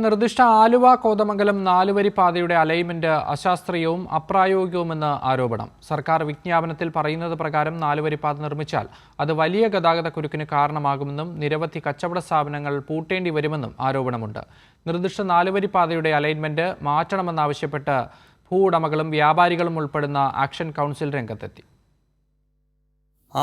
നിർദ്ദിഷ്ട ആലുവ കോതമംഗലം നാലുവരി പാതയുടെ അലൈൻമെന്റ് അശാസ്ത്രീയവും അപ്രായോഗികവുമെന്ന് ആരോപണം. സർക്കാർ വിജ്ഞാപനത്തിൽ പറയുന്നത് പ്രകാരം നാലുവരി പാത നിർമ്മിച്ചാൽ അത് വലിയ ഗതാഗതക്കുരുക്കിന് കാരണമാകുമെന്നും നിരവധി കച്ചവട സ്ഥാപനങ്ങൾ പൂട്ടേണ്ടി വരുമെന്നും ആരോപണമുണ്ട്. നിർദ്ദിഷ്ട നാലുവരി പാതയുടെ അലൈൻമെന്റ് മാറ്റണമെന്നാവശ്യപ്പെട്ട് ഭൂവുടമകളും വ്യാപാരികളും ഉൾപ്പെടുന്ന ആക്ഷൻ കൗൺസിൽ രംഗത്തെത്തി.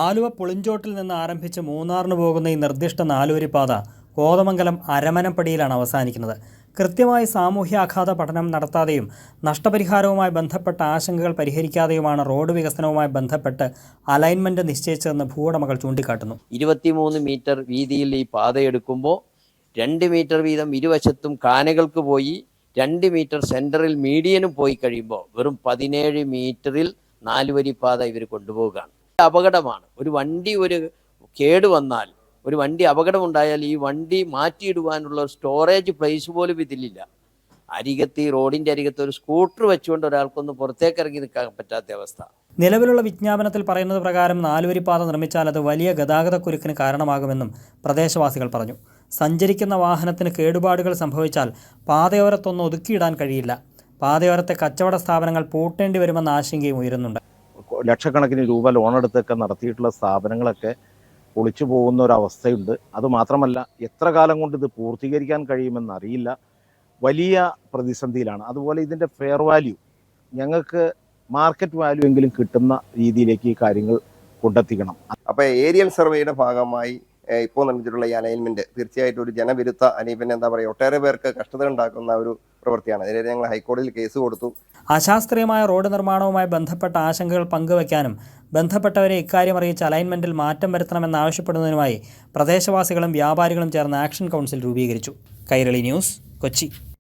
ആലുവ പുളിഞ്ചോട്ടിൽ നിന്ന് ആരംഭിച്ച് മൂന്നാറിന് പോകുന്ന ഈ നിർദ്ദിഷ്ട നാലുവരി പാത കോതമംഗലം അരമനപ്പടിയിലാണ് അവസാനിക്കുന്നത്. കൃത്യമായി സാമൂഹ്യാഘാത പഠനം നടത്താതെയും നഷ്ടപരിഹാരവുമായി ബന്ധപ്പെട്ട ആശങ്കകൾ പരിഹരിക്കാതെയുമാണ് റോഡ് വികസനവുമായി ബന്ധപ്പെട്ട് അലൈൻമെന്റ് നിശ്ചയിച്ചതെന്ന് ഭൂവുടമകൾ ചൂണ്ടിക്കാട്ടുന്നു. 23 മീറ്റർ വീതിയിൽ ഈ പാതയെടുക്കുമ്പോൾ 2 മീറ്റർ വീതം ഇരുവശത്തും കാനകൾക്ക് പോയി 2 മീറ്റർ സെൻറ്ററിൽ മീഡിയനും പോയി കഴിയുമ്പോൾ വെറും 17 മീറ്ററിൽ നാലുവരി പാത ഇവർ കൊണ്ടുപോവുകയാണ്. അപകടമാണ്. ഒരു വണ്ടി കേട് വന്നാൽ, ഒരു വണ്ടി അപകടമുണ്ടായാൽ ഈ വണ്ടി മാറ്റിയിടുവാനുള്ള സ്റ്റോറേജ് പ്ലേസ് പോലും ഇതിലില്ല. ഈ റോഡിൻ്റെ അരികത്ത് ഒരു സ്കൂട്ടർ വെച്ചുകൊണ്ട് ഒരാൾക്കൊന്ന് പുറത്തേക്ക് ഇറങ്ങി നിൽക്കാൻ പറ്റാത്ത അവസ്ഥ. നിലവിലുള്ള വിജ്ഞാപനത്തിൽ പറയുന്നത് പ്രകാരം നാലുവരി പാത നിർമ്മിച്ചാൽ അത് വലിയ ഗതാഗതക്കുരുക്കിന് കാരണമാകുമെന്നും പ്രദേശവാസികൾ പറഞ്ഞു. സഞ്ചരിക്കുന്ന വാഹനത്തിന് കേടുപാടുകൾ സംഭവിച്ചാൽ പാതയോരത്തൊന്നും ഒതുക്കിയിടാൻ കഴിയില്ല. പാതയോരത്തെ കച്ചവട സ്ഥാപനങ്ങൾ പൂട്ടേണ്ടി വരുമെന്ന ആശങ്കയും ഉയരുന്നുണ്ട്. ലക്ഷക്കണക്കിന് രൂപ ലോണെടുത്തൊക്കെ നടത്തിയിട്ടുള്ള സ്ഥാപനങ്ങളൊക്കെ പൊളിച്ചു പോകുന്ന ഒരവസ്ഥയുണ്ട്. അതുമാത്രമല്ല, എത്ര കാലം കൊണ്ട് ഇത് പൂർത്തീകരിക്കാൻ കഴിയുമെന്നറിയില്ല. വലിയ പ്രതിസന്ധിയിലാണ്. അതുപോലെ ഇതിൻ്റെ ഫെയർ വാല്യൂ, ഞങ്ങൾക്ക് മാർക്കറ്റ് വാല്യൂ എങ്കിലും കിട്ടുന്ന രീതിയിലേക്ക് ഈ കാര്യങ്ങൾ കൊണ്ടെത്തിക്കണം. അപ്പോൾ ഏരിയൽ സർവേയുടെ ഭാഗമായി ഇപ്പോൾ നിർമ്മിച്ചിട്ടുള്ള ഈ അലൈൻമെൻറ്റ് തീർച്ചയായിട്ടും ഒരു ജനവിരുദ്ധ അല്ലെങ്കിൽ എന്താ പറയുക, ഒട്ടേറെ പേർക്ക് കഷ്ടത ഉണ്ടാക്കുന്ന ഒരു പ്രവൃത്തിയാണ്. ഇതിനെ ഞങ്ങൾ ഹൈക്കോടതിയിൽ കേസ് കൊടുത്തു. അശാസ്ത്രീയമായ റോഡ് നിർമ്മാണവുമായി ബന്ധപ്പെട്ട ആശങ്കകൾ പങ്കുവയ്ക്കാനും ബന്ധപ്പെട്ടവരെ ഇക്കാര്യം അറിയിച്ച് അലൈൻമെന്റിൽ മാറ്റം വരുത്തണമെന്നാവശ്യപ്പെടുന്നതിനുമായി പ്രദേശവാസികളും വ്യാപാരികളും ചേർന്ന് ആക്ഷൻ കൗൺസിൽ രൂപീകരിച്ചു. കൈരളി ന്യൂസ്, കൊച്ചി.